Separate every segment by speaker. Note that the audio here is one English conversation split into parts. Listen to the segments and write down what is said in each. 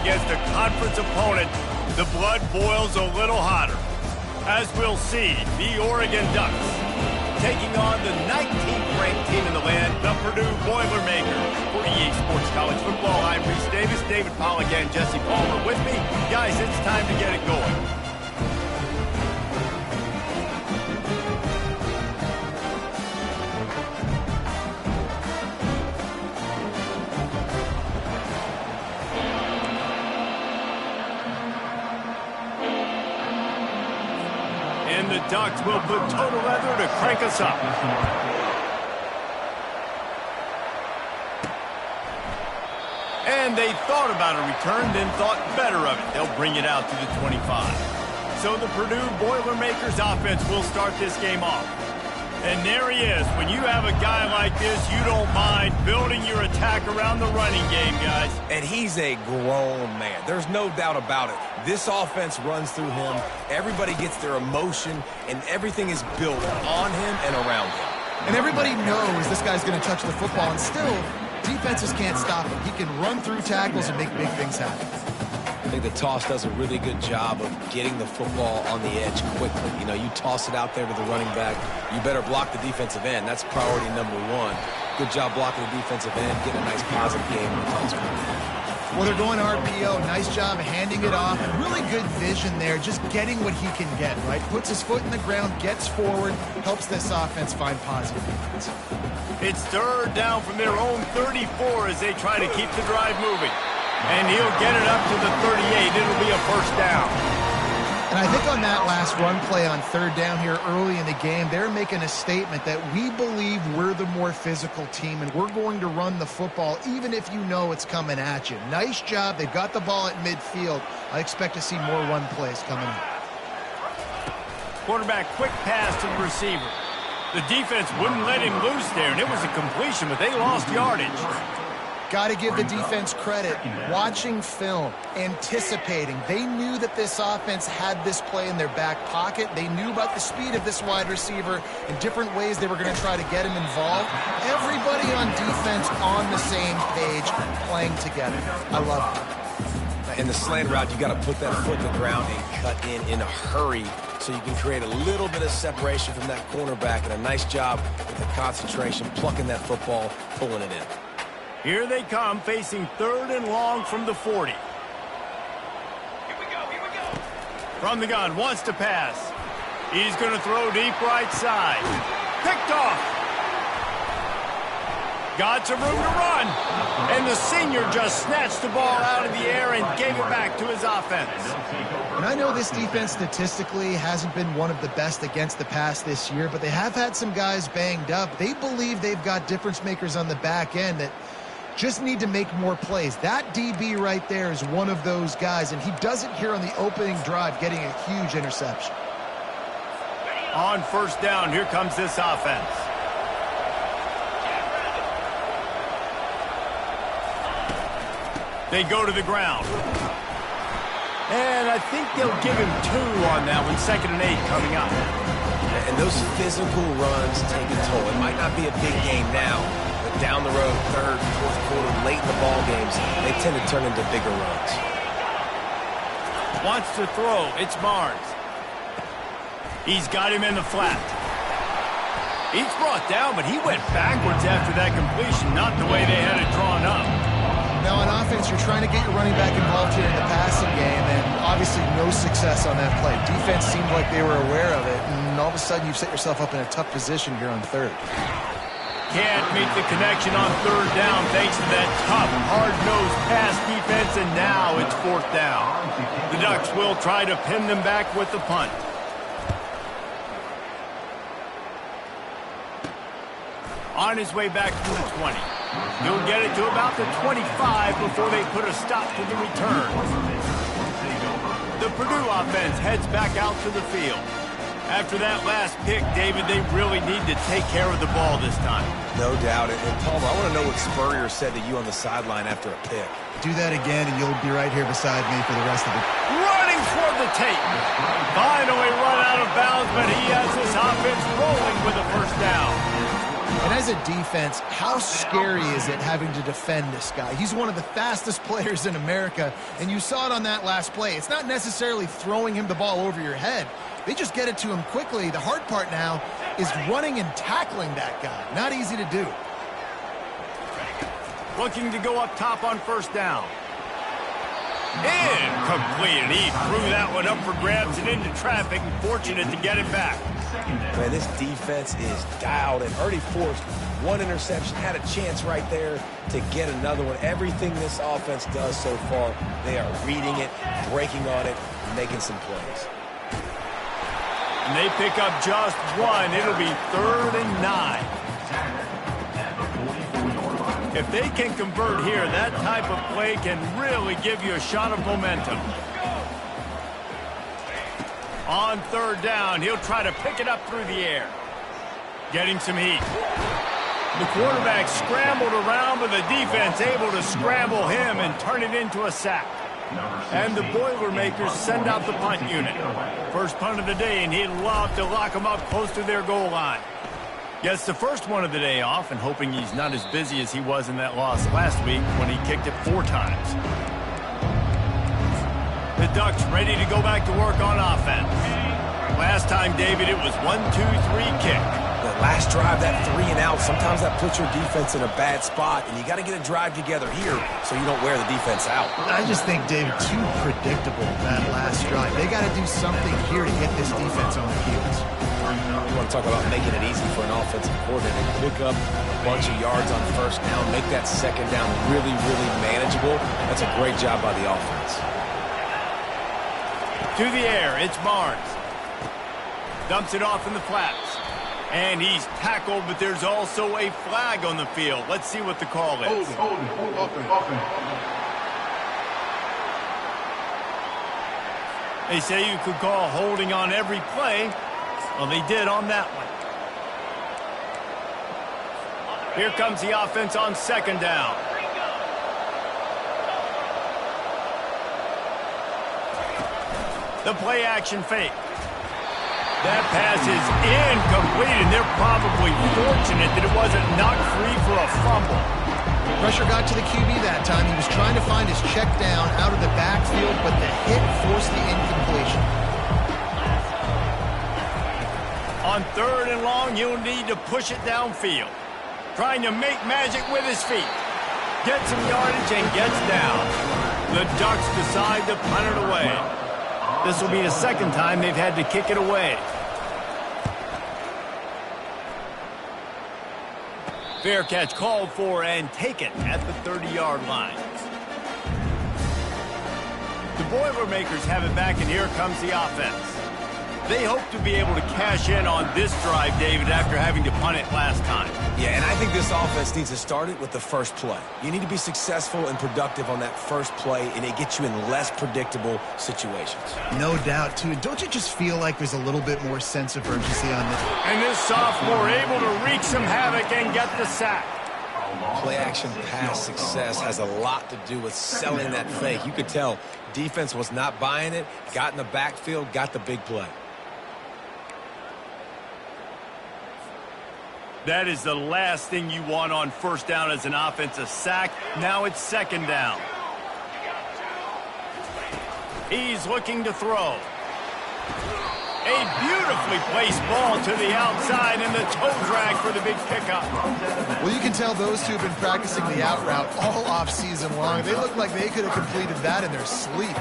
Speaker 1: against a conference opponent, the blood boils a little hotter. As we'll see, the Oregon Ducks taking on the 19th ranked team in the land, the Purdue Boilermakers. For EA Sports College Football, I'm Reese Davis, David Pollack, and Jesse Palmer with me. Guys, it's time to get it going. And the Ducks will put total leather to crank us up. And they thought about a return, then thought better of it. They'll bring it out to the 25. So the Purdue Boilermakers offense will start this game off. And there he is. When you have a guy like this, you don't mind building your attack around the running game, guys.
Speaker 2: And he's a grown man. There's no doubt about it. This offense runs through him. Everybody gets their emotion, and everything is built on him and around him.
Speaker 3: And everybody knows this guy's going to touch the football, and still, defenses can't stop him. He can run through tackles and make big things happen.
Speaker 2: I think the toss does a really good job of getting the football on the edge quickly. You know, you toss it out there to the running back, you better block the defensive end. That's priority number one. Good job blocking the defensive end, getting a nice positive game in the toss.
Speaker 3: Well, they're going RPO. Nice job handing it off. And really good vision there, just getting what he can get, right? Puts his foot in the ground, gets forward, helps this offense find positive defense.
Speaker 1: It's third down from their own 34 as they try to keep the drive moving. And he'll get it up to the 38. It'll be a first down.
Speaker 3: And I think on that last run play on third down here early in the game, they're making a statement that we believe we're the more physical team and we're going to run the football even if you know it's coming at you. Nice job. They've got the ball at midfield. I expect to see more run plays coming up.
Speaker 1: Quarterback quick pass to the receiver. The defense wouldn't let him loose there, and it was a completion, but they lost yardage.
Speaker 3: Got to give the defense credit. Watching film, anticipating. They knew that this offense had this play in their back pocket. They knew about the speed of this wide receiver and different ways they were going to try to get him involved. Everybody on defense on the same page, playing together. I love it.
Speaker 2: In the slant route, you got to put that foot in the ground and cut in a hurry so you can create a little bit of separation from that cornerback, and a nice job with the concentration, plucking that football, pulling it in.
Speaker 1: Here they come, facing third and long from the 40.
Speaker 4: Here we go.
Speaker 1: From the gun, wants to pass. He's going to throw deep right side. Picked off. Got some room to run. And the senior just snatched the ball out of the air and gave it back to his offense.
Speaker 3: And I know this defense statistically hasn't been one of the best against the pass this year, but they have had some guys banged up. They believe they've got difference makers on the back end that just need to make more plays. That DB right there is one of those guys, and he does it here on the opening drive, getting a huge interception.
Speaker 1: On first down, here comes this offense. They go to the ground. And I think they'll give him 2 on that one. 2nd and 8 coming up.
Speaker 2: And those physical runs take a toll. It might not be a big game now, but down the road, third, fourth quarter, late in the ball games, they tend to turn into bigger runs.
Speaker 1: Wants to throw. It's Barnes. He's got him in the flat. He's brought down, but he went backwards after that completion, not the way they had it drawn up.
Speaker 3: Now on offense, you're trying to get your running back involved here in the passing game, and obviously no success on that play. Defense seemed like they were aware of it, and all of a sudden you've set yourself up in a tough position here on third.
Speaker 1: Can't make the connection on third down thanks to that tough, hard-nosed pass defense, and now it's 4th down. The Ducks will try to pin them back with the punt. On his way back to the 20. He'll get it to about the 25 before they put a stop to the return. The Purdue offense heads back out to the field. After that last pick, David, they really need to take care of the ball this time.
Speaker 2: No doubt. And Palmer, I want to know what Spurrier said to you on the sideline after a pick.
Speaker 3: Do that again, and you'll be right here beside me for the rest of it.
Speaker 1: Running for the tape. Finally run out of bounds, but he has this offense rolling with a first down.
Speaker 3: And as a defense, how scary is it having to defend this guy? He's one of the fastest players in America, and you saw it on that last play. It's not necessarily throwing him the ball over your head. They just get it to him quickly. The hard part now is running and tackling that guy. Not easy to do.
Speaker 1: Looking to go up top on first down. Incomplete. He threw that one up for grabs and into traffic, and fortunate to get it back.
Speaker 2: Man, this defense is dialed and already forced one interception. Had a chance right there to get another one. Everything this offense does so far, they are reading it, breaking on it, making some plays.
Speaker 1: And they pick up just one. It'll be 3rd and 9. If they can convert here, that type of play can really give you a shot of momentum. On 3rd down, he'll try to pick it up through the air. Getting some heat. The quarterback scrambled around, but the defense able to scramble him and turn it into a sack. And the Boilermakers send out the punt unit. First punt of the day, and he'd love to lock them up close to their goal line. Gets the first one of the day off, and hoping he's not as busy as he was in that loss last week when he kicked it 4 times. The Ducks ready to go back to work on offense. Last time, David, it was 1-2-3 kick.
Speaker 2: The last drive, that 3 and out, sometimes that puts your defense in a bad spot, and you got to get a drive together here so you don't wear the defense out.
Speaker 3: I just think, David, too predictable, that last drive. They got to do something here to get this defense on their heels.
Speaker 2: You want to talk about making it easy for an offensive coordinator. Pick up a bunch of yards on first down, make that second down really, really manageable. That's a great job by the offense.
Speaker 1: To the air, it's Barnes. Dumps it off in the flats. And he's tackled, but there's also a flag on the field. Let's see what the call is. They say you could call holding on every play. Well, they did on that one. Here comes the offense on 2nd down. The play action fake. That pass is incomplete, and they're probably fortunate that it wasn't knocked free for a fumble.
Speaker 3: Pressure got to the QB that time. He was trying to find his check down out of the backfield, but the hit forced the incompletion.
Speaker 1: On 3rd and long, he'll need to push it downfield. Trying to make magic with his feet. Gets some yardage and gets down. The Ducks decide to punt it away. This will be the 2nd time they've had to kick it away. Fair catch called for and taken at the 30-yard line. The Boilermakers have it back, and here comes the offense. They hope to be able to cash in on this drive, David, after having to punt it last time.
Speaker 2: Yeah, and I think this offense needs to start it with the first play. You need to be successful and productive on that first play, and it gets you in less predictable situations.
Speaker 3: No doubt, too. Don't you just feel like there's a little bit more sense of urgency on this?
Speaker 1: And this sophomore able to wreak some havoc and get the sack.
Speaker 2: Play-action pass success has a lot to do with selling that fake. You could tell defense was not buying it, got in the backfield, got the big play.
Speaker 1: That is the last thing you want on first down as an offensive sack. Now it's 2nd down. He's looking to throw. A beautifully placed ball to the outside, and the toe drag for the big pickup.
Speaker 3: Well, you can tell those two have been practicing the out route all off-season long. They look like they could have completed that in their sleep.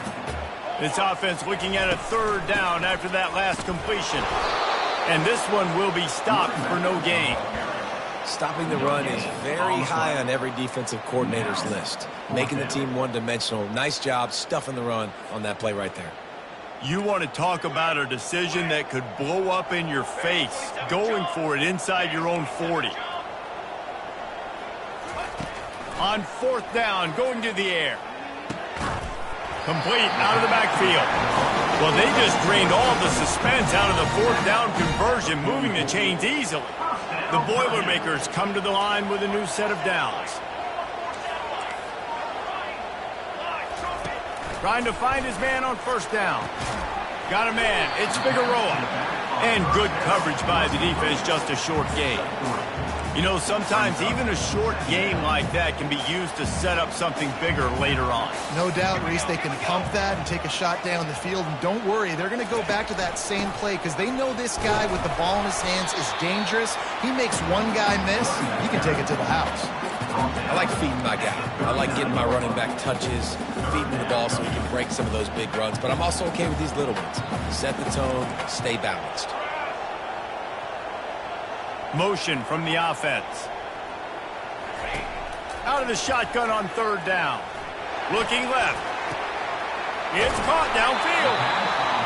Speaker 1: This offense looking at a 3rd down after that last completion. And this one will be stopped for no gain.
Speaker 2: Stopping the run is very high on every defensive coordinator's list. Making the team one-dimensional. Nice job stuffing the run on that play right there.
Speaker 1: You want to talk about a decision that could blow up in your face. Going for it inside your own 40. On 4th down, going to the air. Complete out of the backfield. Well, they just drained all the suspense out of the 4th down conversion, moving the chains easily. The Boilermakers come to the line with a new set of downs. Trying to find his man on first down. Got a man. It's Figueroa. And good coverage by the defense, just a short gain. You know, sometimes even a short game like that can be used to set up something bigger later on.
Speaker 3: No doubt, Reese, they can pump that and take a shot down the field. And don't worry, they're going to go back to that same play because they know this guy with the ball in his hands is dangerous. He makes one guy miss, he can take it to the house.
Speaker 2: I like feeding my guy. I like getting my running back touches, feeding the ball so he can break some of those big runs. But I'm also okay with these little ones. Set the tone, stay balanced.
Speaker 1: Motion from the offense. Out of the shotgun on third down. Looking left. It's caught downfield.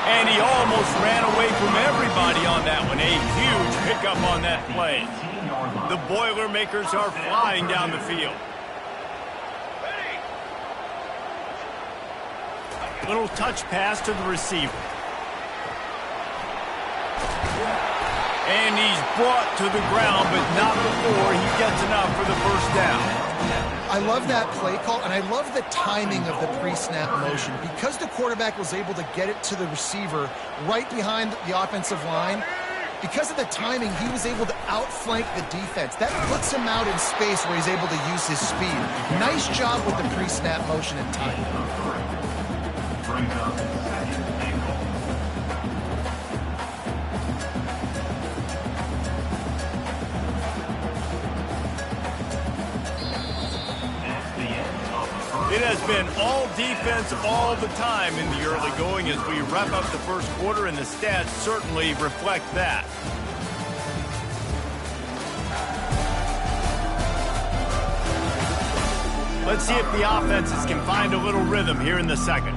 Speaker 1: And he almost ran away from everybody on that one. A huge pickup on that play. The Boilermakers are flying down the field. Little touch pass to the receiver. And he's brought to the ground, but not before he gets enough for the first down.
Speaker 3: I love that play call, and I love the timing of the pre-snap motion. Because the quarterback was able to get it to the receiver right behind the offensive line, because of the timing, he was able to outflank the defense. That puts him out in space where he's able to use his speed. Nice job with the pre-snap motion and timing.
Speaker 1: It has been all defense all the time in the early going as we wrap up the first quarter, and the stats certainly reflect that. Let's see if the offenses can find a little rhythm here in the second.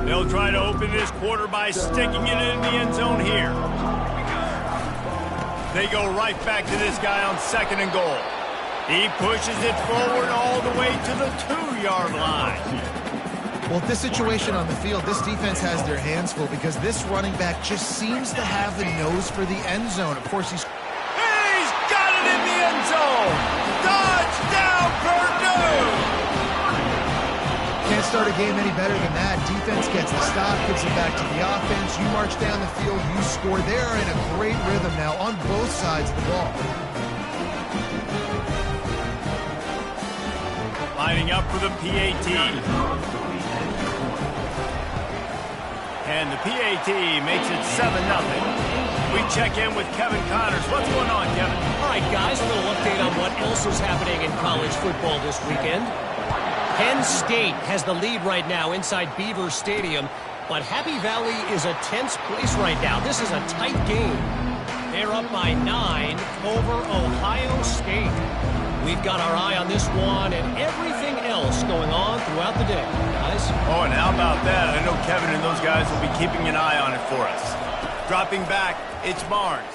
Speaker 1: They'll try to open this quarter by sticking it in the end zone here. They go right back to this guy on second and goal. He pushes it forward all the way to the 2-yard line.
Speaker 3: Well, this situation on the field, this defense has their hands full because this running back just seems to have the nose for the end zone. Of course, he's
Speaker 1: got it in the end zone. Touchdown, Purdue!
Speaker 3: Can't start a game any better than that. Defense gets the stop, gives it back to the offense. You march down the field, you score. They are in a great rhythm now on both sides of the ball.
Speaker 1: Lining up for the PAT. And the PAT makes it 7-0. We check in with Kevin Connors. What's going on, Kevin?
Speaker 5: All right, guys, a little update on what else is happening in college football this weekend. Penn State has the lead right now inside Beaver Stadium, but Happy Valley is a tense place right now. This is a tight game. They're up by 9 over Ohio State. We've got our eye on this one and everything else going on throughout the day, guys.
Speaker 1: Oh, and how about that? I know Kevin and those guys will be keeping an eye on it for us. Dropping back, it's Barnes.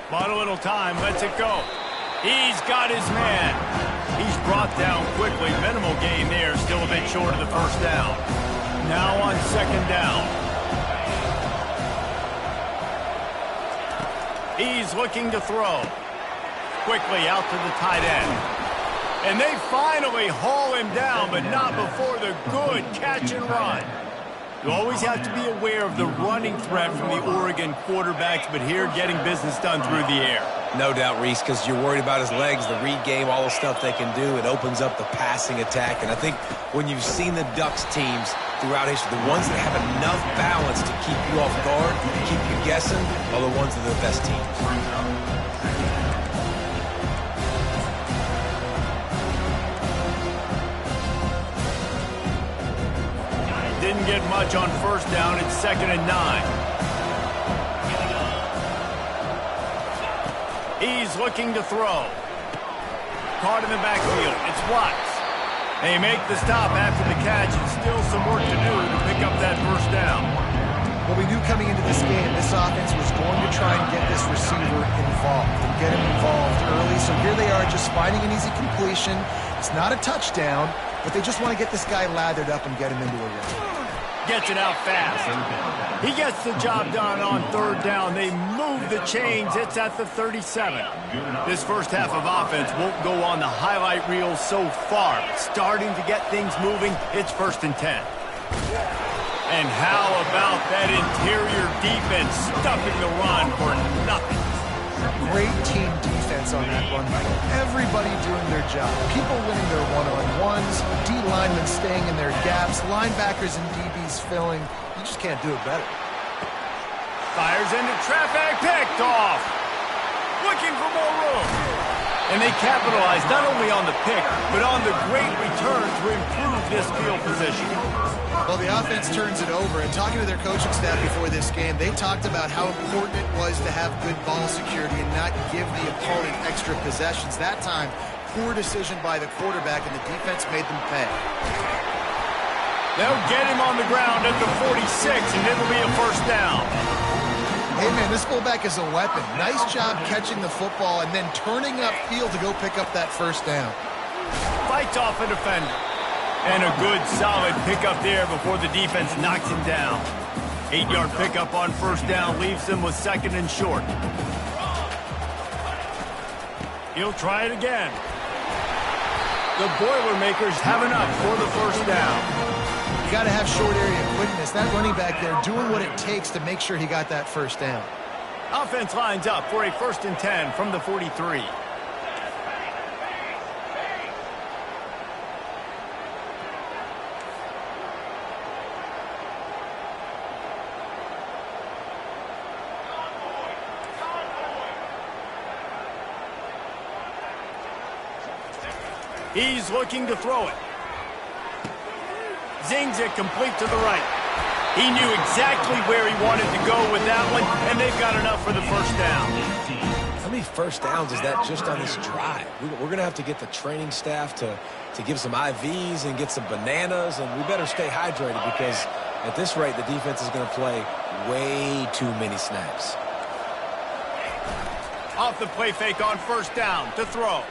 Speaker 1: Bought a little time, lets it go. He's got his man. He's brought down quickly. Minimal gain there, still a bit short of the first down. Now on second down. He's looking to throw. Quickly out to the tight end. And they finally haul him down, but not before the good catch and run. You always have to be aware of the running threat from the Oregon quarterbacks, but here getting business done through the air.
Speaker 2: No doubt, Reese, because you're worried about his legs, the read game, all the stuff they can do. It opens up the passing attack. And I think when you've seen the Ducks teams throughout history, the ones that have enough balance to keep you off guard, keep you guessing, are the ones that are the best teams.
Speaker 1: Didn't get much on first down. It's 2nd and 9. He's looking to throw. Caught in the backfield. It's Watts. They make the stop after the catch, and still some work to do to pick up that first down.
Speaker 3: Well, we knew coming into this game, this offense was going to try and get this receiver involved and get him involved early. So here they are just finding an easy completion. It's not a touchdown, but they just want to get this guy lathered up and get him into a rhythm.
Speaker 1: Gets it out fast. He gets the job done on third down. They move the chains. It's at the 37. This first half of offense won't go on the highlight reel so far. Starting to get things moving. It's 1st and 10. And how about that interior defense stuffing the run for nothing?
Speaker 3: Great team defense on that one. Everybody doing their job. People winning their one-on-ones, D linemen staying in their gaps, linebackers and DBs filling. You just can't do it better.
Speaker 1: Fires into traffic, picked off. Looking for more room. And they capitalize not only on the pick, but on the great return to improve this field position.
Speaker 3: Well, the offense turns it over, and talking to their coaching staff before this game, they talked about how important it was to have good ball security and not give the opponent extra possessions. That time, poor decision by the quarterback, and the defense made them pay.
Speaker 1: They'll get him on the ground at the 46, and it'll be a first down.
Speaker 3: Hey, man, this fullback is a weapon. Nice job catching the football and then turning upfield to go pick up that first down.
Speaker 1: Fights off a defender. And a good, solid pickup there before the defense knocks him down. 8-yard pickup on first down leaves him with second and short. He'll try it again. The Boilermakers have enough for the first down.
Speaker 3: You got to have short area quickness. That running back there doing what it takes to make sure he got that first down.
Speaker 1: Offense lines up for a 1st and 10 from the 43. He's looking to throw it. Zings it complete to the right. He knew exactly where he wanted to go with that one, and they've got enough for the first down.
Speaker 2: How many first downs is that just on this drive? We're going to have to get the training staff to give some IVs and get some bananas, and we better stay hydrated because at this rate, the defense is going to play way too many snaps.
Speaker 1: Off the play fake on first down to throw.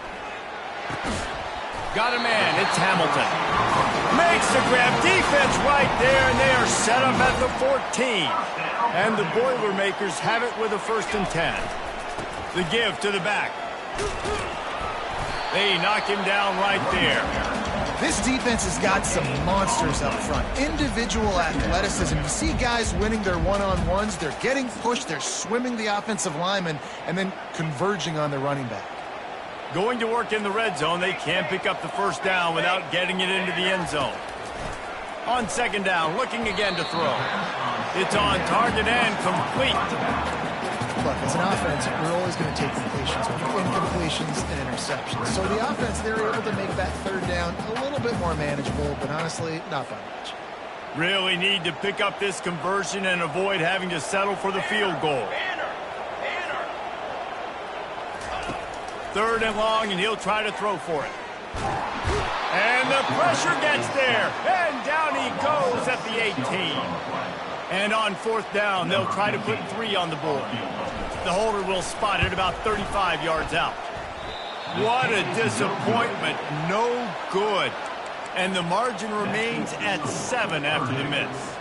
Speaker 1: Got a man. It's Hamilton. Makes the grab. Defense right there, and they are set up at the 14. And the Boilermakers have it with a 1st and 10. The give to the back. They knock him down right there.
Speaker 3: This defense has got some monsters up front. Individual athleticism. You see guys winning their one-on-ones. They're getting pushed. They're swimming the offensive lineman and then converging on the running back.
Speaker 1: Going to work in the red zone. They can't pick up the first down without getting it into the end zone. On 2nd down, looking again to throw. It's on target and complete.
Speaker 3: Look, as an offense, we're always going to take completions over incompletions and interceptions. So the offense, they're able to make that 3rd down a little bit more manageable, but honestly, not by much.
Speaker 1: Really need to pick up this conversion and avoid having to settle for the field goal. 3rd and long, and he'll try to throw for it. And the pressure gets there, and down he goes at the 18. And on 4th down, they'll try to put 3 on the board. The holder will spot it about 35 yards out. What a disappointment. No good. And the margin remains at 7 after the miss.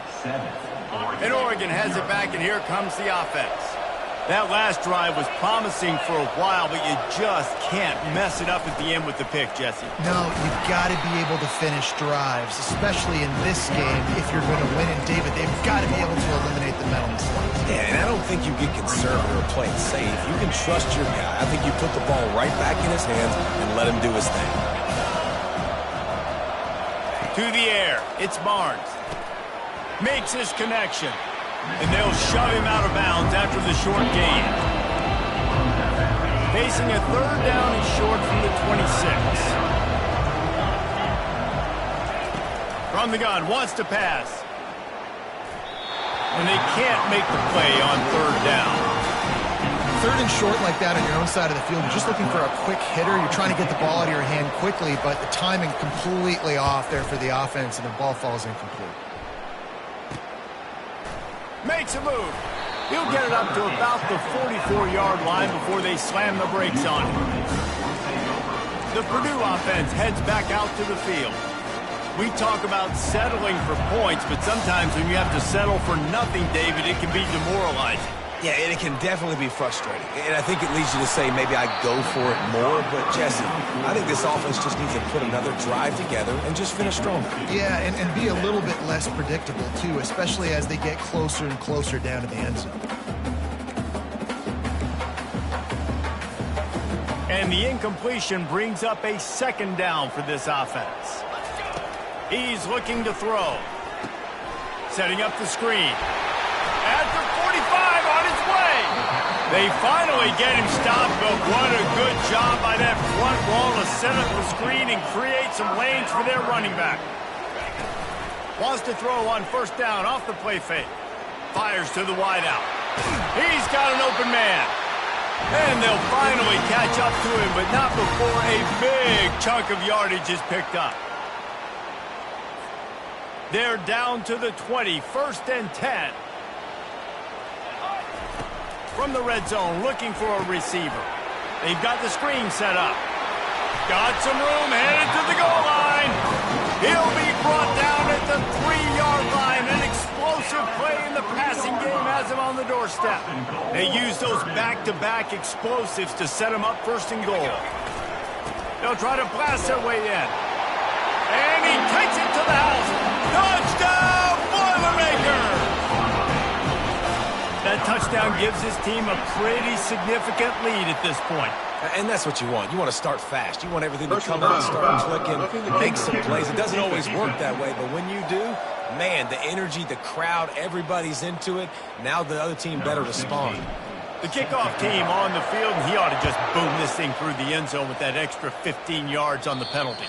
Speaker 1: And Oregon has it back, and here comes the offense. That last drive was promising for a while, but you just can't mess it up at the end with the pick, Jesse.
Speaker 3: No, you've got to be able to finish drives, especially in this game. If you're going to win it, David, they've got to be able to eliminate the mental mistakes.
Speaker 2: Yeah, and I don't think you get conservative or play it safe. You can trust your guy. I think you put the ball right back in his hands and let him do his thing.
Speaker 1: To the air, it's Barnes. Makes his connection. And they'll shove him out of bounds after the short gain. Facing a 3rd down and short from the 26. From the gun, wants to pass. And they can't make the play on 3rd down.
Speaker 3: 3rd and short like that on your own side of the field, you're just looking for a quick hitter. You're trying to get the ball out of your hand quickly, but the timing completely off there for the offense, and the ball falls incomplete.
Speaker 1: Makes a move. He'll get it up to about the 44-yard line before they slam the brakes on him. The Purdue offense heads back out to the field. We talk about settling for points, but sometimes when you have to settle for nothing, David, it can be demoralizing.
Speaker 2: Yeah, and it can definitely be frustrating. And I think it leads you to say maybe I go for it more. But, Jesse, I think this offense just needs to put another drive together and just finish strong.
Speaker 3: Yeah, and be a little bit less predictable, too, especially as they get closer and closer down to the end zone.
Speaker 1: And the incompletion brings up a second down for this offense. He's looking to throw. Setting up the screen. At the 45 on his way. They finally get him stopped, but what a good job by that front wall to set up the screen and create some lanes for their running back. Wants to throw on first down off the play fake. Fires to the wideout. He's got an open man. And they'll finally catch up to him, but not before a big chunk of yardage is picked up. They're down to the 20, 1st and 10. From the red zone, looking for a receiver. They've got the screen set up. Got some room, headed to the goal line. He'll be brought down at the 3-yard line. An explosive play in the passing game has him on the doorstep. They use those back-to-back explosives to set him up 1st and goal. They'll try to blast their way in. And he takes it to the house. Touchdown, Boilermaker! That touchdown gives his team a pretty significant lead at this point.
Speaker 2: And that's what you want. You want to start fast. You want everything to come out and start clicking, make some plays. It doesn't always work that way, but when you do, man, the energy, the crowd, everybody's into it. Now the other team better respond.
Speaker 1: The kickoff team on the field, and he ought to just boom this thing through the end zone with that extra 15 yards on the penalty.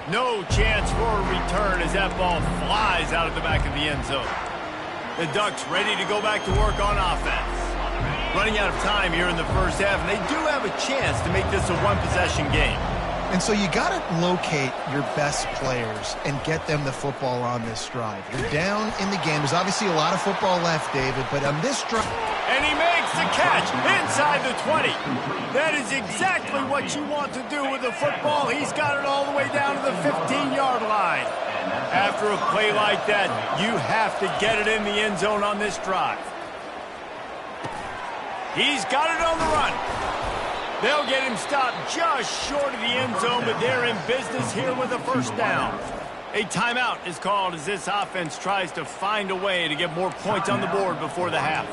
Speaker 1: No chance for a return as that ball flies out of the back of the end zone. The Ducks ready to go back to work on offense. Running out of time here in the first half, and they do have a chance to make this a one-possession game.
Speaker 3: And so you got to locate your best players and get them the football on this drive. You're down in the game. There's obviously a lot of football left, David, but on this drive...
Speaker 1: And he makes the catch inside the 20. That is exactly what you want to do with the football. He's got it all the way down to the 15-yard line. After a play like that, you have to get it in the end zone on this drive. He's got it on the run. They'll get him stopped just short of the end zone, but they're in business here with a 1st down. A timeout is called as this offense tries to find a way to get more points on the board before the half.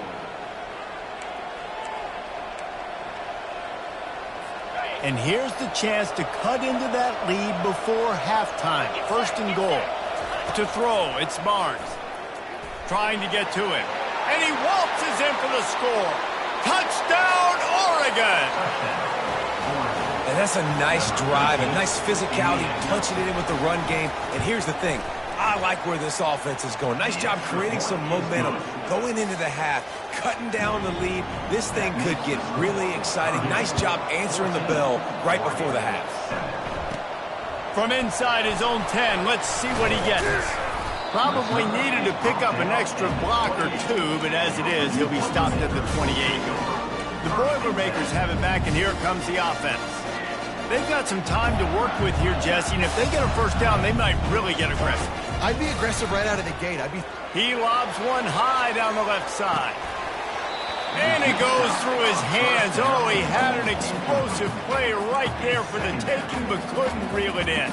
Speaker 1: And here's the chance to cut into that lead before halftime. 1st and goal. To throw, it's Barnes. Trying to get to him. And he waltzes in for the score. Touchdown, Oregon!
Speaker 2: And that's a nice drive, a nice physicality, punching it in with the run game. And here's the thing. I like where this offense is going. Nice job creating some momentum, going into the half, cutting down the lead. This thing could get really exciting. Nice job answering the bell right before the half.
Speaker 1: From inside his own 10, let's see what he gets. Probably needed to pick up an extra block or two, but as it is, he'll be stopped at the 28. The Boilermakers have it back, and here comes the offense. They've got some time to work with here, Jesse, and if they get a 1st down, they might really get aggressive.
Speaker 3: I'd be aggressive right out of the gate.
Speaker 1: He lobs one high down the left side. And it goes through his hands. Oh, he had an explosive play right there for the taking, but couldn't reel it in.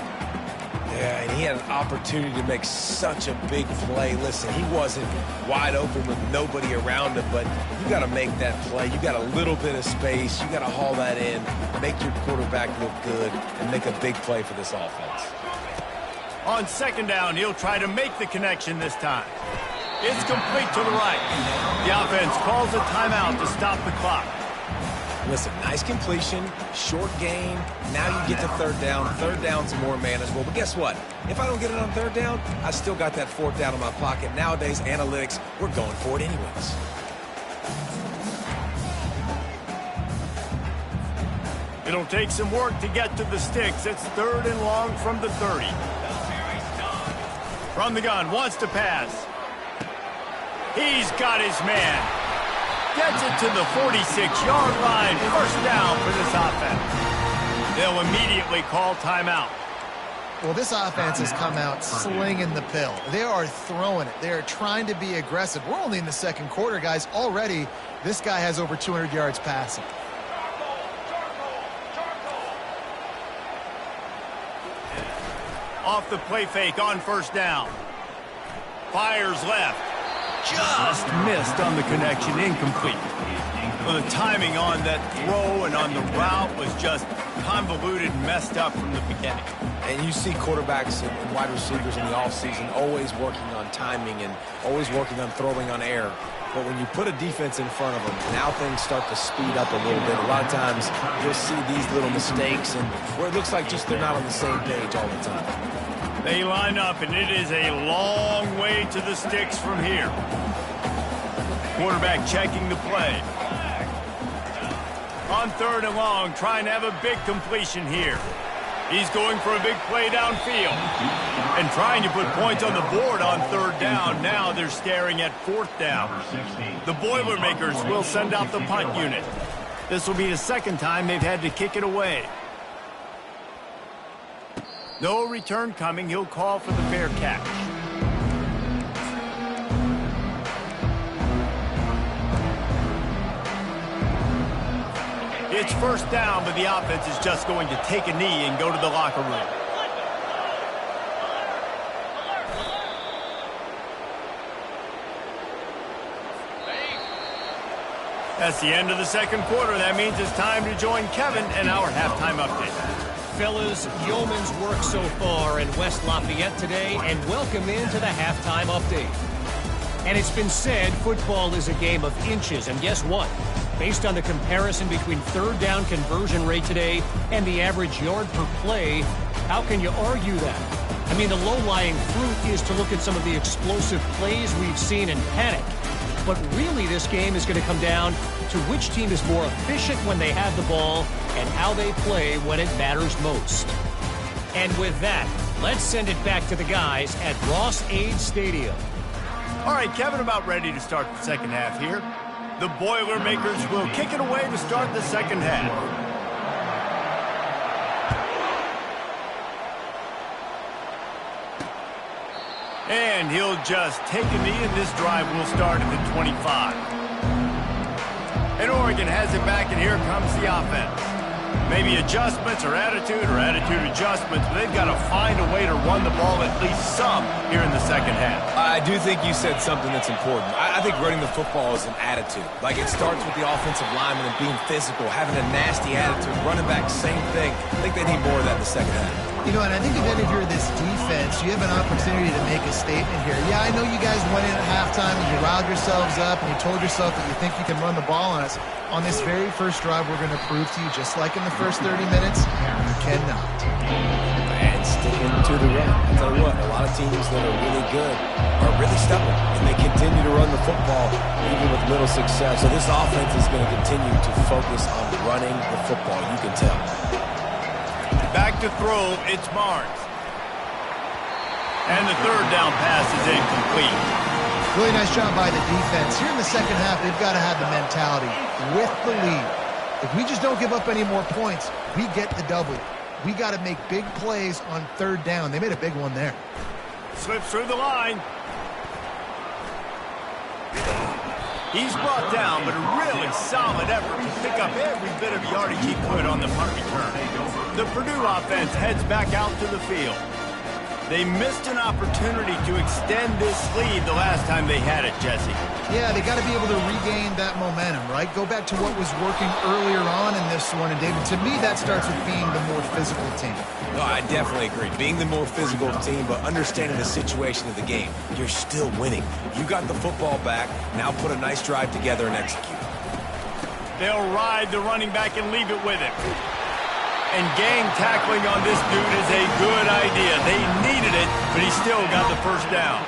Speaker 2: Yeah, and he had an opportunity to make such a big play. Listen, he wasn't wide open with nobody around him, but you got to make that play. You got a little bit of space. You got to haul that in, make your quarterback look good, and make a big play for this offense.
Speaker 1: On 2nd down, he'll try to make the connection this time. It's complete to the right. The offense calls a timeout to stop the clock.
Speaker 2: Listen, nice completion, short gain. Now you get to 3rd down. 3rd down's more manageable. But guess what? If I don't get it on 3rd down, I still got that 4th down in my pocket. Nowadays, analytics, we're going for it anyways.
Speaker 1: It'll take some work to get to the sticks. It's 3rd and long from the 30. From the gun, wants to pass. He's got his man. Gets it to the 46-yard line. 1st down for this offense. They'll immediately call timeout.
Speaker 3: Well, this offense has come out slinging the pill. They are throwing it. They are trying to be aggressive. We're only in the second quarter, guys. Already, this guy has over 200 yards passing.
Speaker 1: Off the play fake on first down. Fires left. Just missed on the connection. Incomplete. Well, the timing on that throw and on the route was just convoluted and messed up from the beginning.
Speaker 2: And you see quarterbacks and wide receivers in the offseason always working on timing and always working on throwing on air. But when you put a defense in front of them, now things start to speed up a little bit. A lot of times you'll see these little mistakes and where it looks like just they're not on the same page all the time.
Speaker 1: They line up, and it is a long way to the sticks from here. Quarterback checking the play. On third and long, trying to have a big completion here. He's going for a big play downfield. And trying to put points on the board on third down. Now they're staring at fourth down. The Boilermakers will send out the punt unit. This will be the second time they've had to kick it away. No return coming. He'll call for the fair catch. It's first down, but the offense is just going to take a knee and go to the locker room. That's the end of the second quarter. That means it's time to join Kevin and our halftime update.
Speaker 5: Fellas, yeoman's work so far in West Lafayette today, and welcome into the halftime update. And it's been said football is a game of inches, and guess what? Based on the comparison between third down conversion rate today and the average yard per play, how can you argue that? I mean, the low-lying fruit is to look at some of the explosive plays we've seen and panic. But really, this game is going to come down to which team is more efficient when they have the ball and how they play when it matters most. And with that, let's send it back to the guys at Ross-Ade Stadium.
Speaker 1: All right, Kevin, about ready to start the second half here. The Boilermakers will kick it away to start the second half. And he'll just take a knee, and this drive will start at the 25. And Oregon has it back, and here comes the offense. Maybe adjustments or attitude adjustments, but they've got to find a way to run the ball at least some here in the second half.
Speaker 2: I do think you said something that's important. I think running the football is an attitude. Like, it starts with the offensive lineman and being physical, having a nasty attitude. Running back, same thing. I think they need more of that in the second half.
Speaker 3: You know, and I think if you're this defense, you have an opportunity to make a statement here. Yeah, I know you guys went in at halftime and you riled yourselves up and you told yourself that you think you can run the ball on us. On this very first drive, we're going to prove to you, just like in the first 30 minutes, you cannot.
Speaker 2: And sticking to the run. I'll tell you what, a lot of teams that are really good are really stubborn, and they continue to run the football even with little success. So this offense is going to continue to focus on running the football, you can tell.
Speaker 1: Back to throw, it's Barnes. And the third down pass is incomplete.
Speaker 3: Really nice job by the defense. Here in the second half, they've got to have the mentality with the lead. If we just don't give up any more points, we get the W. We got to make big plays on third down. They made a big one there.
Speaker 1: Slips through the line. He's brought down, but a really solid effort to pick up every bit of yardage he could on the punt return. The Purdue offense heads back out to the field. They missed an opportunity to extend this lead the last time they had it, Jesse.
Speaker 3: Yeah, they got to be able to regain that momentum, right? Go back to what was working earlier on in this one. And, David, to me, that starts with being the more physical team.
Speaker 2: No, I definitely agree. Being the more physical team, but understanding the situation of the game. You're still winning. You got the football back. Now put a nice drive together and execute.
Speaker 1: They'll ride the running back and leave it with him. And gang tackling on this dude is a good idea. They needed it, but he still got the first down.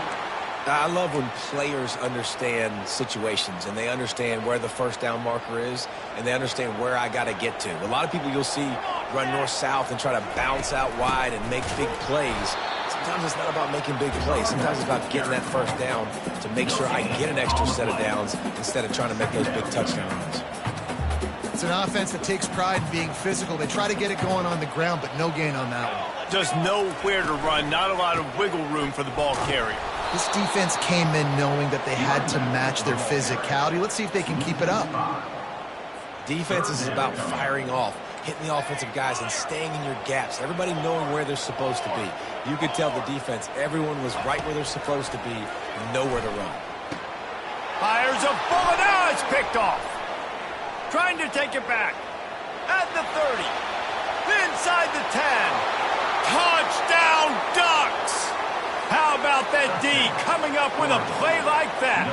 Speaker 2: I love when players understand situations and they understand where the first down marker is and they understand where I got to get to. A lot of people you'll see run north-south and try to bounce out wide and make big plays. Sometimes it's not about making big plays. Sometimes it's about getting that first down to make sure I get an extra set of downs instead of trying to make those big touchdown runs.
Speaker 3: It's an offense that takes pride in being physical. They try to get it going on the ground, but no gain on that one.
Speaker 1: Just nowhere to run, not a lot of wiggle room for the ball carrier.
Speaker 3: This defense came in knowing that they had to match their physicality. Let's see if they can keep it up.
Speaker 2: Defense is about firing off, hitting the offensive guys and staying in your gaps. Everybody knowing where they're supposed to be. You could tell the defense, everyone was right where they're supposed to be, nowhere to run.
Speaker 1: Fires a bullet. Now it's picked off. Trying to take it back. At the 30. Inside the 10. Touchdown Ducks! How about that D coming up with a play like that?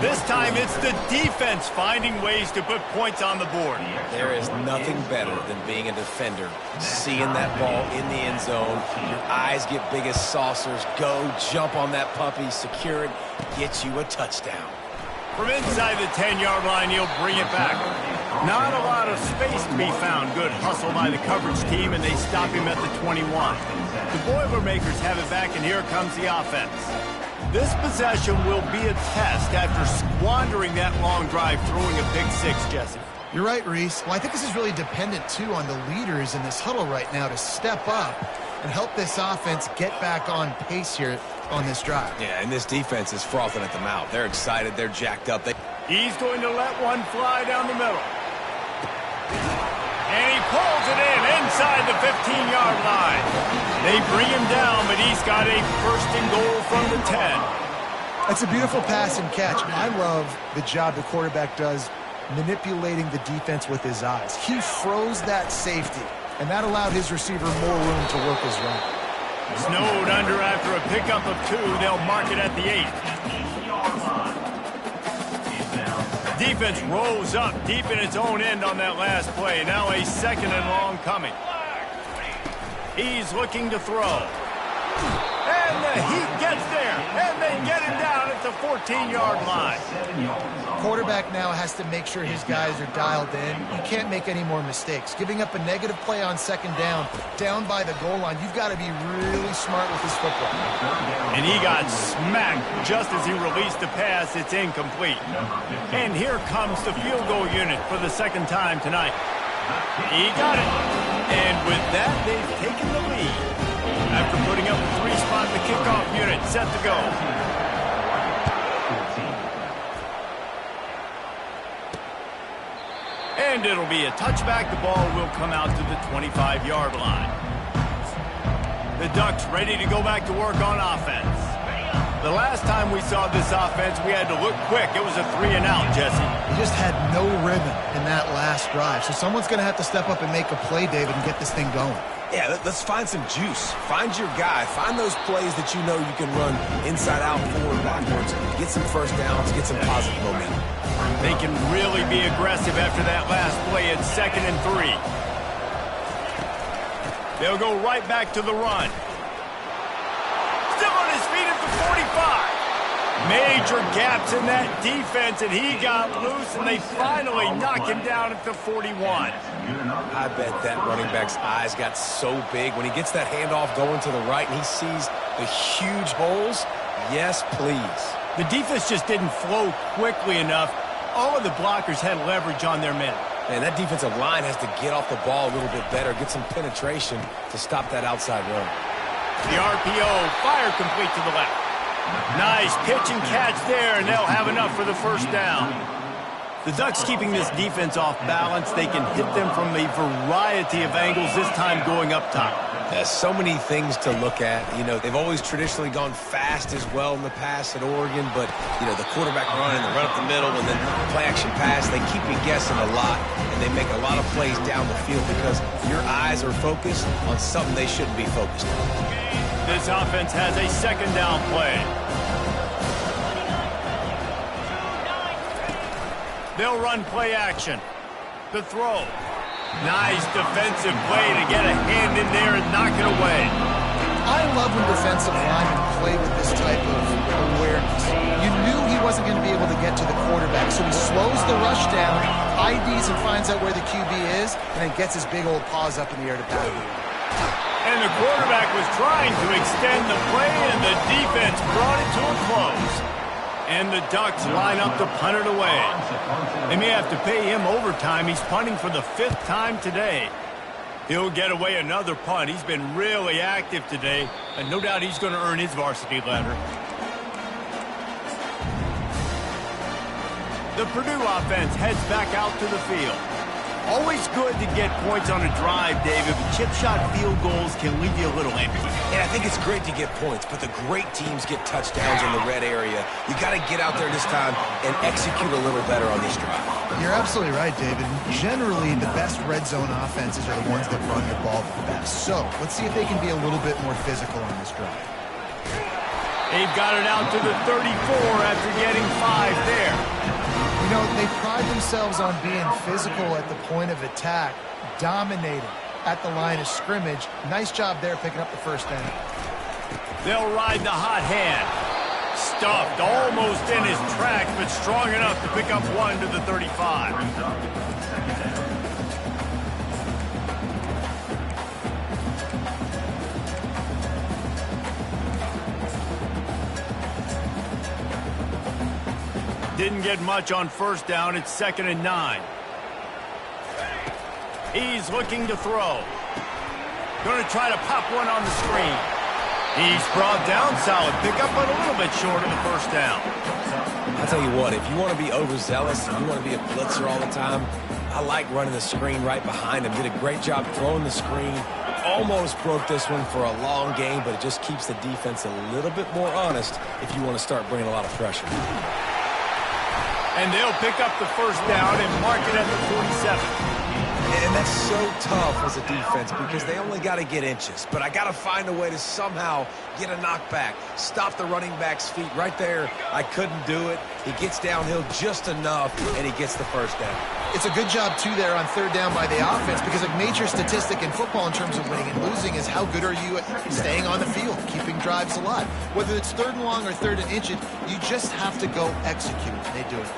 Speaker 1: This time it's the defense finding ways to put points on the board.
Speaker 2: There is nothing better than being a defender, seeing that ball in the end zone, your eyes get big as saucers, go, jump on that puppy, secure it, get you a touchdown.
Speaker 1: From inside the 10-yard line, he'll bring it back. Not a lot of space to be found. Good hustle by the coverage team, and they stop him at the 21. The Boilermakers have it back, and here comes the offense. This possession will be a test after squandering that long drive, throwing a pick six, Jesse.
Speaker 3: You're right, Reese. Well, I think this is really dependent, too, on the leaders in this huddle right now to step up and help this offense get back on pace here on this drive.
Speaker 2: Yeah, and this defense is frothing at the mouth. They're excited. They're jacked up.
Speaker 1: He's going to let one fly down the middle. And he pulls it in inside the 15-yard line. They bring him down, but he's got a first and goal from the 10.
Speaker 3: That's a beautiful pass and catch. I love the job the quarterback does manipulating the defense with his eyes. He froze that safety, and that allowed his receiver more room to work his run.
Speaker 1: Snowed under after a pickup of 2. They'll mark it at the 8. Defense rolls up deep in its own end on that last play. Now a second and long coming. He's looking to throw. And the Heat gets there. And they get him down at the 14-yard line.
Speaker 3: Quarterback now has to make sure his guys are dialed in. You can't make any more mistakes. Giving up a negative play on second down by the goal line, you've got to be really smart with this football.
Speaker 1: And he got smacked just as he released the pass. It's incomplete. And here comes the field goal unit for the second time tonight. He got it. And with that, they've taken the lead. After putting up a 3-spot, the kickoff unit set to go. And it'll be a touchback. The ball will come out to the 25-yard line. The Ducks ready to go back to work on offense. The last time we saw this offense, we had to look quick. It was a 3-and-out, Jesse.
Speaker 3: He just had no rhythm in that last drive. So someone's going to have to step up and make a play, David, and get this thing going.
Speaker 2: Yeah, let's find some juice. Find your guy. Find those plays that you know you can run inside out, forward, backwards. Get some first downs. Get some positive momentum.
Speaker 1: They can really be aggressive after that last play at 2nd and 3. They'll go right back to the run. Still on his feet at the 45. Major gaps in that defense, and he got loose, and they finally knock him down at the 41.
Speaker 2: I bet that running back's eyes got so big when he gets that handoff going to the right and he sees the huge holes. Yes, please.
Speaker 1: The defense just didn't flow quickly enough. All of the blockers had leverage on their men.
Speaker 2: Man, that defensive line has to get off the ball a little bit better, get some penetration to stop that outside run.
Speaker 1: The RPO, fire complete to the left. Nice pitch and catch there, and they'll have enough for the first down. The Ducks keeping this defense off balance. They can hit them from a variety of angles, this time going up top.
Speaker 2: There's so many things to look at. You know, they've always traditionally gone fast as well in the past at Oregon, but, you know, the quarterback run and the run up the middle and then play action pass, they keep you guessing a lot, and they make a lot of plays down the field because your eyes are focused on something they shouldn't be focused on.
Speaker 1: This offense has a second down play. They'll run play action. The throw. Nice defensive play to get a hand in there and knock it away.
Speaker 3: I love when defensive linemen play with this type of awareness. You knew he wasn't going to be able to get to the quarterback, so he slows the rush down, IDs and finds out where the QB is, and then gets his big old paws up in the air to bat it.
Speaker 1: And the quarterback was trying to extend the play, and the defense brought it to a close. And the Ducks line up to punt it away. They may have to pay him overtime. He's punting for the 5th time today. He'll get away another punt. He's been really active today, and no doubt he's going to earn his varsity letter. The Purdue offense heads back out to the field. Always good to get points on a drive, David, but chip shot field goals can leave you a little empty.
Speaker 2: Yeah, I think it's great to get points, but the great teams get touchdowns in the red area. You got to get out there this time and execute a little better on this drive.
Speaker 3: You're absolutely right, David. Generally, the best red zone offenses are the ones that run the ball the best. So let's see if they can be a little bit more physical on this drive.
Speaker 1: They've got it out to the 34 after getting 5 there.
Speaker 3: You know, they pride themselves on being physical at the point of attack, dominating at the line of scrimmage. Nice job there picking up the first down.
Speaker 1: They'll ride the hot hand. Stuffed almost in his tracks, but strong enough to pick up 1 to the 35. Didn't get much on first down. It's 2nd and 9. He's looking to throw. Going to try to pop one on the screen. He's brought down. Solid pickup, but a little bit short of the first down.
Speaker 2: I'll tell you what, if you want to be overzealous and you want to be a blitzer all the time, I like running the screen right behind him. Did a great job throwing the screen. Almost broke this one for a long game, but it just keeps the defense a little bit more honest if you want to start bringing a lot of pressure.
Speaker 1: And they'll pick up the first down and mark it at the 47.
Speaker 2: And that's so tough as a defense because they only got to get inches. But I got to find a way to somehow get a knockback, stop the running back's feet right there. I couldn't do it. He gets downhill just enough, and he gets the first down.
Speaker 3: It's a good job, too, there on 3rd down by the offense because a major statistic in football in terms of winning and losing is how good are you at staying on the field, keeping drives alive. Whether it's 3rd and long or 3rd and inches, you just have to go execute. They do it.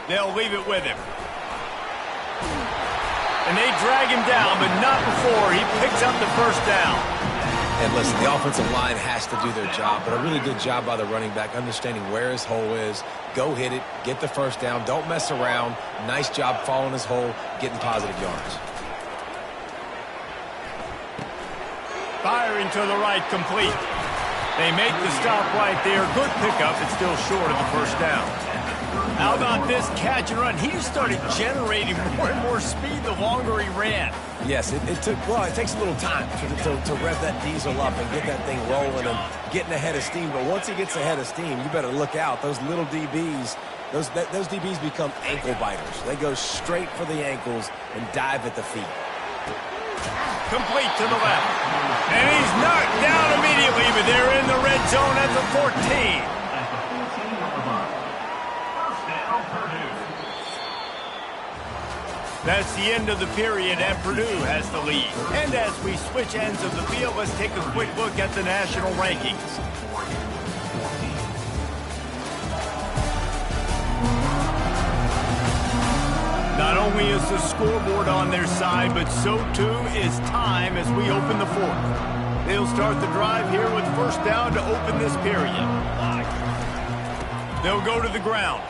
Speaker 1: They'll leave it with him. And they drag him down, but not before he picks up the first down.
Speaker 2: And listen, the offensive line has to do their job, but a really good job by the running back, understanding where his hole is. Go hit it, get the first down, don't mess around. Nice job following his hole, getting positive yards.
Speaker 1: Firing to the right, complete. They make the stop right there. Good pickup, it's still short of the first down. How about this catch and run? He just started generating more and more speed the longer he ran.
Speaker 2: Yes, it takes a little time to rev that diesel up and get that thing rolling and getting ahead of steam. But once he gets ahead of steam, you better look out. Those little DBs, those DBs become ankle biters. They go straight for the ankles and dive at the feet.
Speaker 1: Complete to the left. And he's knocked down immediately, but they're in the red zone at the 14. That's the end of the period, and Purdue has the lead. And as we switch ends of the field, let's take a quick look at the national rankings. Not only is the scoreboard on their side, but so too is time as we open the 4th. They'll start the drive here with first down to open this period. They'll go to the ground.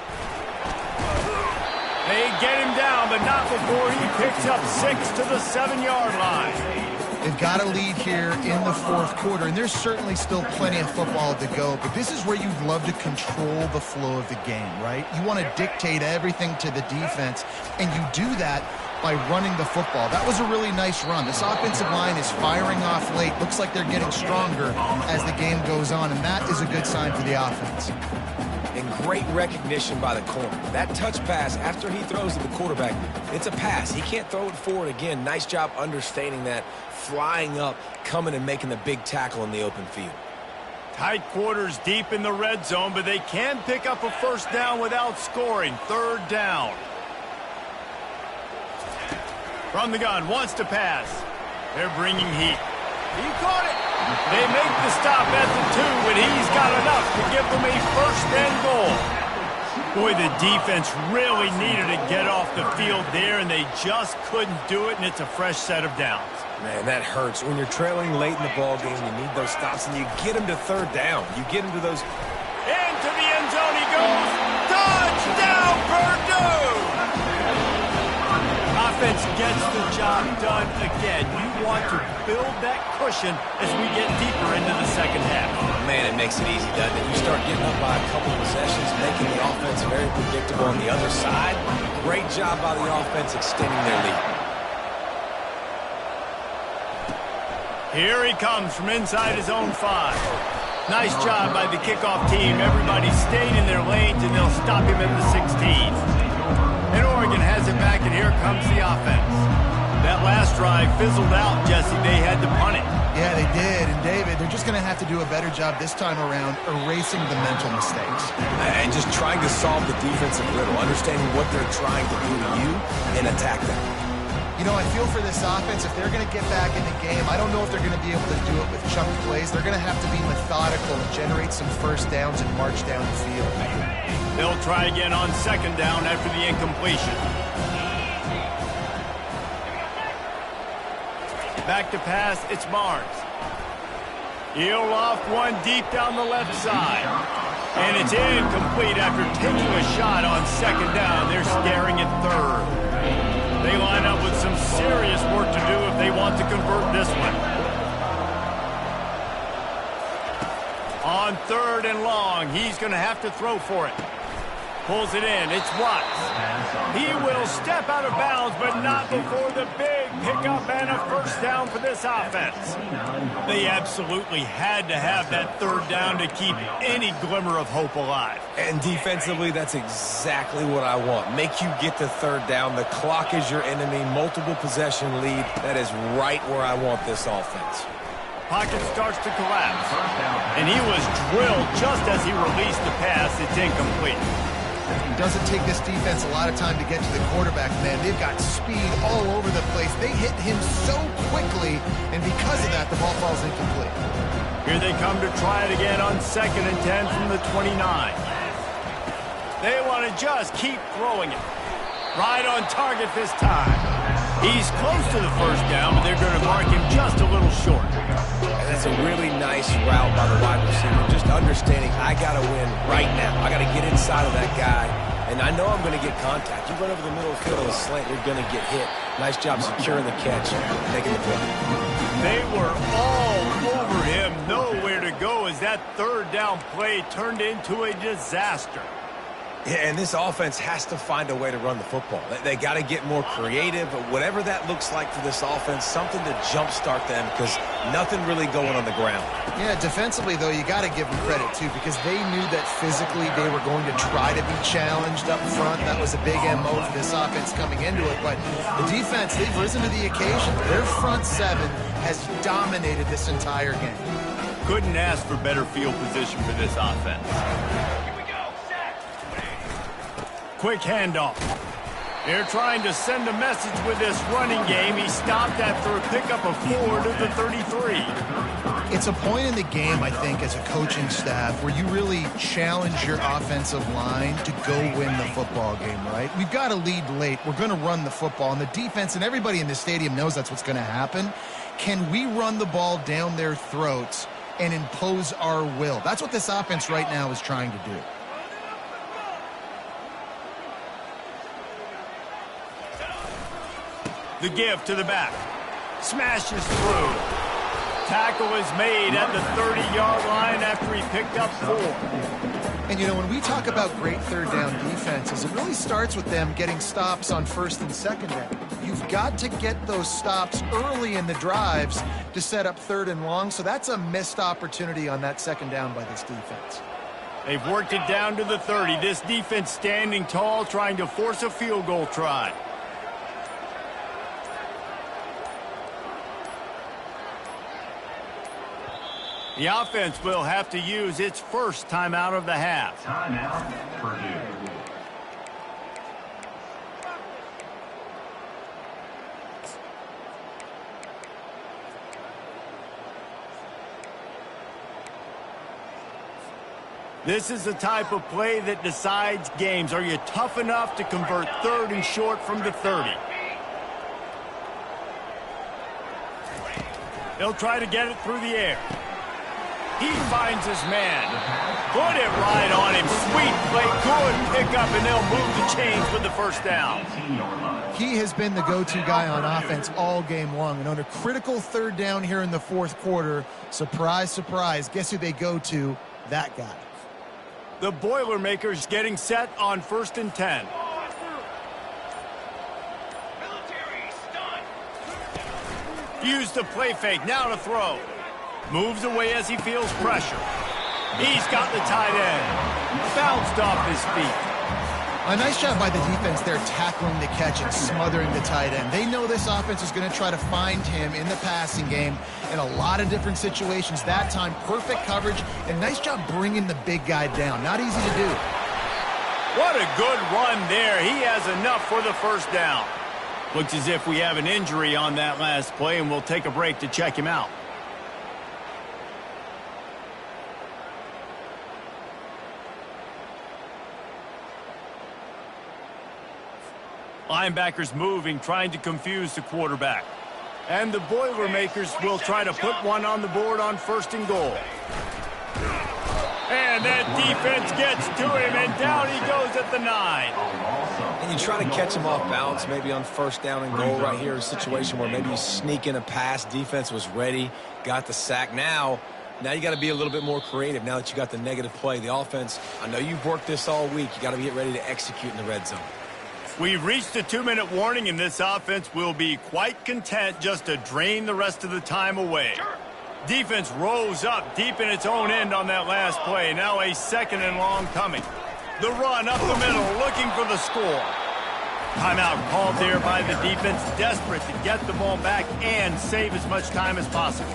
Speaker 1: They get him down, but not before he picks up 6 to the 7-yard line.
Speaker 3: They've got a lead here in the 4th quarter, and there's certainly still plenty of football to go, but this is where you'd love to control the flow of the game, right? You want to dictate everything to the defense, and you do that by running the football. That was a really nice run. This offensive line is firing off late. Looks like they're getting stronger as the game goes on, and that is a good sign for the offense.
Speaker 2: And great recognition by the corner. That touch pass after he throws to the quarterback, it's a pass. He can't throw it forward again. Nice job understanding that, flying up, coming and making the big tackle in the open field.
Speaker 1: Tight quarters deep in the red zone, but they can pick up a first down without scoring. 3rd down. From the gun, wants to pass. They're bringing heat. He caught it. They make the stop at the 2, and he's got enough to give them a first and goal. Boy, the defense really needed to get off the field there, and they just couldn't do it, and it's a fresh set of downs.
Speaker 2: Man, that hurts. When you're trailing late in the ball game, you need those stops, and you get them to third down. You get them to those...
Speaker 1: Into the end zone he goes. Touchdown, Purdue! Offense gets the job done again. You want to build that cushion as we get deeper into the second half.
Speaker 2: Man, it makes it easy, doesn't it? You start getting up by a couple possessions, making the offense very predictable on the other side. Great job by the offense extending their lead.
Speaker 1: Here he comes from inside his own 5. Nice job by the kickoff team. Everybody stayed in their lanes, and they'll stop him at the 16. And Oregon has it back, and here comes the offense. That last drive fizzled out, Jesse. They had to punt it.
Speaker 3: Yeah, they did. And, David, they're just going to have to do a better job this time around erasing the mental mistakes.
Speaker 2: And just trying to solve the defensive riddle, understanding what they're trying to do to you and attack them.
Speaker 3: You know, I feel for this offense, if they're going to get back in the game, I don't know if they're going to be able to do it with chunk plays. They're going to have to be methodical and generate some first downs and march down the field.
Speaker 1: They'll try again on second down after the incompletion. Back to pass, it's Barnes. He'll loft one deep down the left side. And it's incomplete after taking a shot on second down. They're staring at third. They line up with some serious work to do if they want to convert this one. On third and long, he's going to have to throw for it. Pulls it in. It's Watts. He will step out of bounds, but not before the big pickup and a first down for this offense. They absolutely had to have that third down to keep any glimmer of hope alive.
Speaker 2: And defensively, that's exactly what I want. Make you get the third down. The clock is your enemy. Multiple possession lead. That is right where I want this offense.
Speaker 1: Pocket starts to collapse. And he was drilled just as he released the pass. It's incomplete.
Speaker 3: It doesn't take this defense a lot of time to get to the quarterback, man. They've got speed all over the place. They hit him so quickly, and because of that, the ball falls incomplete.
Speaker 1: Here they come to try it again on 2nd and 10 from the 29. They want to just keep throwing it. Right on target this time. He's close to the first down, but they're going to mark him just a little short.
Speaker 2: And that's a really nice route by the wide receiver. Just understanding I got to win right now. I got to get inside of that guy, and I know I'm going to get contact. You run over the middle of the field of the slant, you're going to get hit. Nice job securing the catch, making the play.
Speaker 1: They were all over him, nowhere to go as that third down play turned into a disaster.
Speaker 2: Yeah, and this offense has to find a way to run the football. They got to get more creative, but whatever that looks like for this offense, something to jumpstart them because nothing really going on the ground.
Speaker 3: Yeah, defensively, though, you got to give them credit, too, because they knew that physically they were going to try to be challenged up front. That was a big MO for this offense coming into it, but the defense, they've risen to the occasion. Their front 7 has dominated this entire game.
Speaker 1: Couldn't ask for better field position for this offense. Quick handoff. They're trying to send a message with this running game. He stopped after a pickup of 4 to the 33.
Speaker 3: It's a point in the game, I think, as a coaching staff where you really challenge your offensive line to go win the football game, right? We've got to lead late. We're going to run the football. And the defense and everybody in the stadium knows that's what's going to happen. Can we run the ball down their throats and impose our will? That's what this offense right now is trying to do.
Speaker 1: The give to the back. Smashes through. Tackle is made at the 30-yard line after he picked up 4.
Speaker 3: And, you know, when we talk about great third down defenses, it really starts with them getting stops on 1st and 2nd down. You've got to get those stops early in the drives to set up 3rd and long, so that's a missed opportunity on that 2nd down by this defense.
Speaker 1: They've worked it down to the 30. This defense standing tall, trying to force a field goal try. The offense will have to use its first timeout of the half.
Speaker 4: Timeout, Purdue.
Speaker 1: This is the type of play that decides games. Are you tough enough to convert 3rd and short from the 30? He'll try to get it through the air. He finds his man. Put it right on him. Sweet play. Good pickup, and they'll move the chains with the first down.
Speaker 3: He has been the go-to guy on offense all game long. And on a critical third down here in the fourth quarter, surprise, surprise, guess who they go to? That guy.
Speaker 1: The Boilermakers getting set on 1st and 10. Use the play fake. Now to throw. Moves away as he feels pressure. He's got the tight end. Bounced off his feet.
Speaker 3: A nice job by the defense there tackling the catch and smothering the tight end. They know this offense is going to try to find him in the passing game in a lot of different situations. That time, perfect coverage, and nice job bringing the big guy down. Not easy to do.
Speaker 1: What a good run there. He has enough for the first down. Looks as if we have an injury on that last play, and we'll take a break to check him out. Linebackers moving, trying to confuse the quarterback. And the Boilermakers will try to put one on the board on 1st and goal. And that defense gets to him, and down he goes at the 9.
Speaker 2: And you try to catch him off balance, maybe on 1st down and goal right here, a situation where maybe you sneak in a pass. Defense was ready, got the sack. Now you got to be a little bit more creative now that you got the negative play. The offense, I know you've worked this all week. You got to get ready to execute in the red zone.
Speaker 1: We've reached the 2-minute warning, and this offense will be quite content just to drain the rest of the time away. Defense rose up deep in its own end on that last play. Now a 2nd and long coming. The run up the middle, looking for the score. Timeout called there by the defense, desperate to get the ball back and save as much time as possible.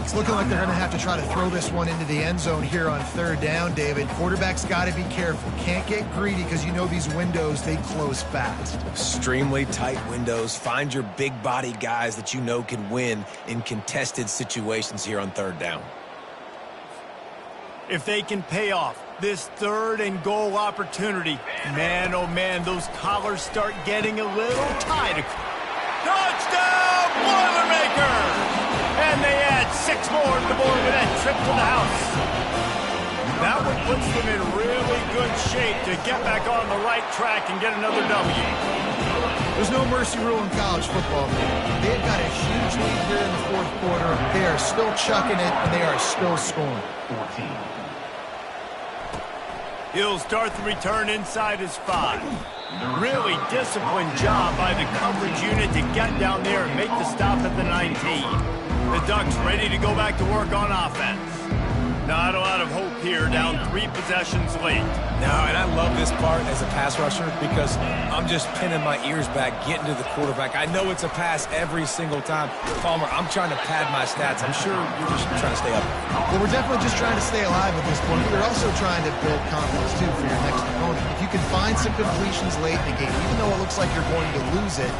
Speaker 3: It's looking like they're going to have to try to throw this one into the end zone here on 3rd down, David. Quarterback's got to be careful. Can't get greedy because you know these windows, they close fast.
Speaker 2: Extremely tight windows. Find your big body guys that you know can win in contested situations here on 3rd down.
Speaker 1: If they can pay off this 3rd and goal opportunity, man, oh man, those collars start getting a little tight. Touchdown, Boilermakers! And they add 6 more to the board with that trip to the house. That one puts them in really good shape to get back on the right track and get another W.
Speaker 3: There's no mercy rule in college football, man. They've got a huge lead here in the fourth quarter. They are still chucking it, and they are still scoring.
Speaker 1: He'll start the return inside his 5. Really disciplined job by the coverage unit to get down there and make the stop at the 19. The Ducks ready to go back to work on offense. Not a lot of hope here, down 3 possessions late.
Speaker 2: No, and I love this part as a pass rusher because I'm just pinning my ears back, getting to the quarterback. I know it's a pass every single time. Palmer, I'm trying to pad my stats. I'm sure you're just trying to stay up.
Speaker 3: Well, we're definitely just trying to stay alive at this point, but we're also trying to build confidence, too, for your next opponent. If you can find some completions late in the game, even though it looks like you're going to lose it,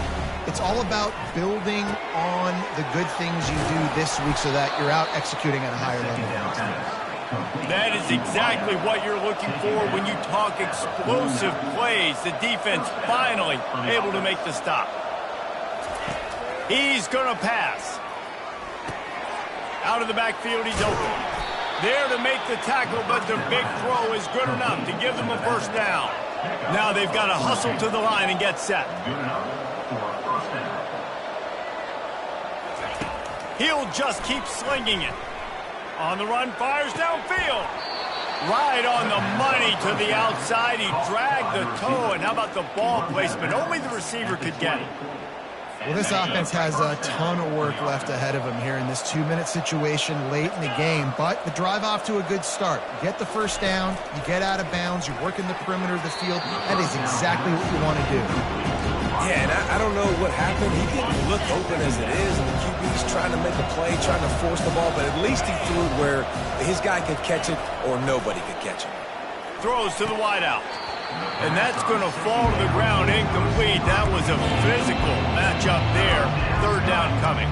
Speaker 3: it's all about building on the good things you do this week so that you're out executing at a higher level.
Speaker 1: That is exactly what you're looking for when you talk explosive plays. The defense finally able to make the stop. He's going to pass. Out of the backfield, he's open. There to make the tackle, but the big throw is good enough to give them a first down. Now they've got to hustle to the line and get set. He'll just keep slinging it. On the run, fires downfield. Right on the money to the outside. He dragged the toe, and how about the ball placement? Only the receiver could get it.
Speaker 3: Well, this offense has a ton of work left ahead of them here in this 2-minute situation late in the game, but the drive off to a good start. You get the first down, you get out of bounds, you're working the perimeter of the field. That is exactly what you want to do.
Speaker 2: Yeah, and I don't know what happened. He didn't look open as it is, and the QB's trying to make a play, trying to force the ball, but at least he threw it where his guy could catch it or nobody could catch it.
Speaker 1: Throws to the wideout. And that's going to fall to the ground incomplete. That was a physical matchup there. Third down coming.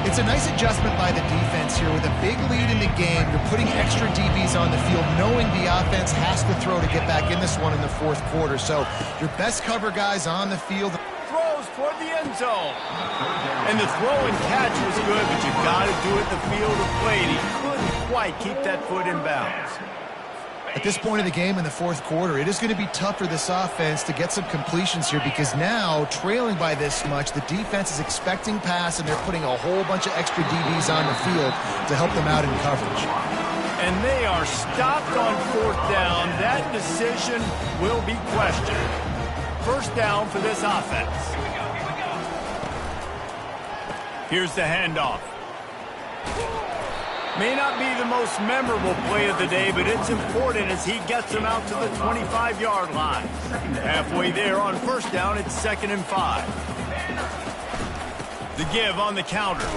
Speaker 3: It's a nice adjustment by the defense here. With a big lead in the game, you're putting extra DBs on the field, knowing the offense has to throw to get back in this one in the fourth quarter. So your best cover guys on the field.
Speaker 1: Throws for the end zone. And the throw and catch was good, but you got to do it in the field of play. And he couldn't quite keep that foot in bounds.
Speaker 3: At this point of the game in the fourth quarter, it is going to be tough for this offense to get some completions here because now, trailing by this much, the defense is expecting pass, and they're putting a whole bunch of extra DBs on the field to help them out in coverage.
Speaker 1: And they are stopped on fourth down. That decision will be questioned. First down for this offense. Here's the handoff. May not be the most memorable play of the day, but it's important as he gets them out to the 25-yard line. Halfway there on first down, it's 2nd and 5. The give on the counter.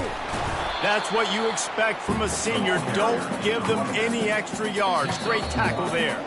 Speaker 1: That's what you expect from a senior. Don't give them any extra yards. Great tackle there.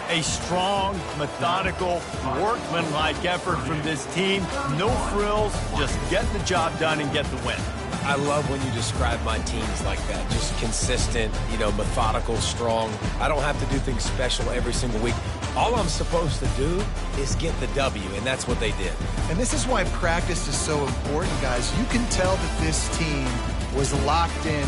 Speaker 1: A strong, methodical, workmanlike effort from this team. No frills, just get the job done and get the win.
Speaker 2: I love when you describe my teams like that. Just consistent, methodical, strong. I don't have to do things special every single week. All I'm supposed to do is get the W, and that's what they did.
Speaker 3: And this is why practice is so important, guys. You can tell that this team was locked in